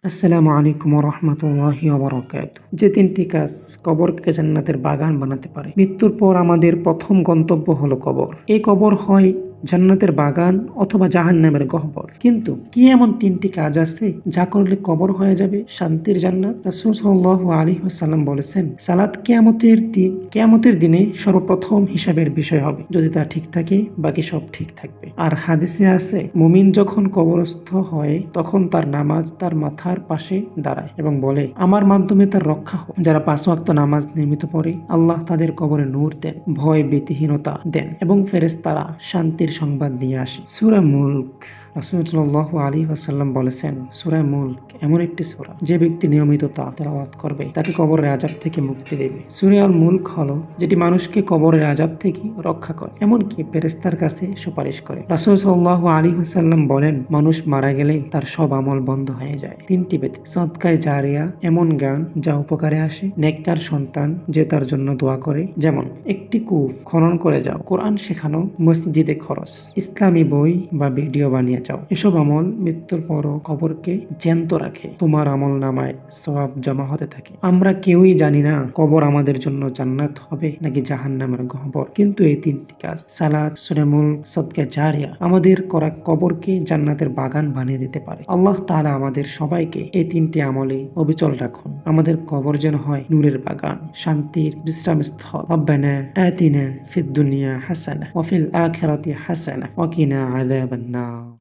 আসসালামু আলাইকুম রহমতুল্লাহি ওয়া যে তিনটি কাজ কবরকে জান্নাতের বাগান বানাতে পারে। মৃত্যুর পর আমাদের প্রথম গন্তব্য হলো কবর। এই কবর হয় জান্নাতের বাগান অথবা জাহান্নামের গহ্বর। কিন্তু কি এমন তিনটি কাজ আছে যা করলে কবর হয়ে যাবে শান্তির জান্নাত? রাসূল সাল্লাল্লাহু আলাইহি ওয়াসাল্লাম বলেছেন, সালাত কিয়ামতের দিনে সর্বপ্রথম হিসাবের বিষয় হবে। যদি তা ঠিক থাকে বাকি সব ঠিক থাকবে। আর হাদিসে আছে, মুমিন যখন কবরস্থ হয় তখন তার নামাজ তার মাথার পাশে দাঁড়ায় এবং বলে, আমার মাধ্যমে তার রক্ষা হোক। যারা 5 ওয়াক্ত নামাজ নিয়মিত পড়ে আল্লাহ তাদের কবরে নূর দেন, ভয় ভীতিহীনতা দেন এবং ফেরেশতারা শান্তির সংবাদ নিয়ে আসে। সূরা মুলক, রাসূল সাল্লাল্লাহু আলাইহি ওয়াসাল্লাম বলেছেন, সূরা মুলক এমন একটি সূরা যে ব্যক্তি নিয়মিত তা তেলাওয়াত করবে তাকে কবরের আযাব থেকে মুক্তি দেবে। সূরা আল মুলক হলো যেটি মানুষকে কবরের আযাব থেকে রক্ষা করে, এমনকি ফেরেশতার কাছে সুপারিশ করে। রাসূল সাল্লাল্লাহু আলাইহি ওয়াসাল্লাম বলেন, মানুষ মারা গেলে তার সব আমল বন্ধ হয়ে যায়। তিনটি ব্যতীত সদকায়ে জারিয়া এমন জ্ঞান যা উপকারে আসে, নেককার সন্তান যে তার জন্য দোয়া করে, যেমন একটি কূপ খনন করে যাও, কোরআন শেখানো, মসজিদে খরচ, ইসলামী বই বা ভিডিও বানিয়ে যাও। এসব আমল মৃত্যুর পরও কবরকে জ্যান্ত রাখে, তোমার আমল নামায় সওয়াব জমা হতে থাকে। আমরা কেউই জানি না কবর আমাদের জন্য জান্নাত হবে নাকি জাহান্নামের গহ্বর, কিন্তু এই তিনটি কাজ সালাত, সূরা মুলক, সদকা জারিয়া আমাদের করা কবরকে জান্নাতের বাগান বানিয়ে দিতে পারে। আল্লাহ তাআলা আমাদের সবাইকে এই তিনটি আমলে অবিচল রাখুন। আমাদের কবর যেন হয় নূরের বাগান, শান্তির বিশ্রামস্থল। রব্বানা আতিনা ফিদ দুনিয়া হাসানাহ ওয়া ফিল আখিরাতি হাসানাহ ওয়া কিনা আযাবান নার।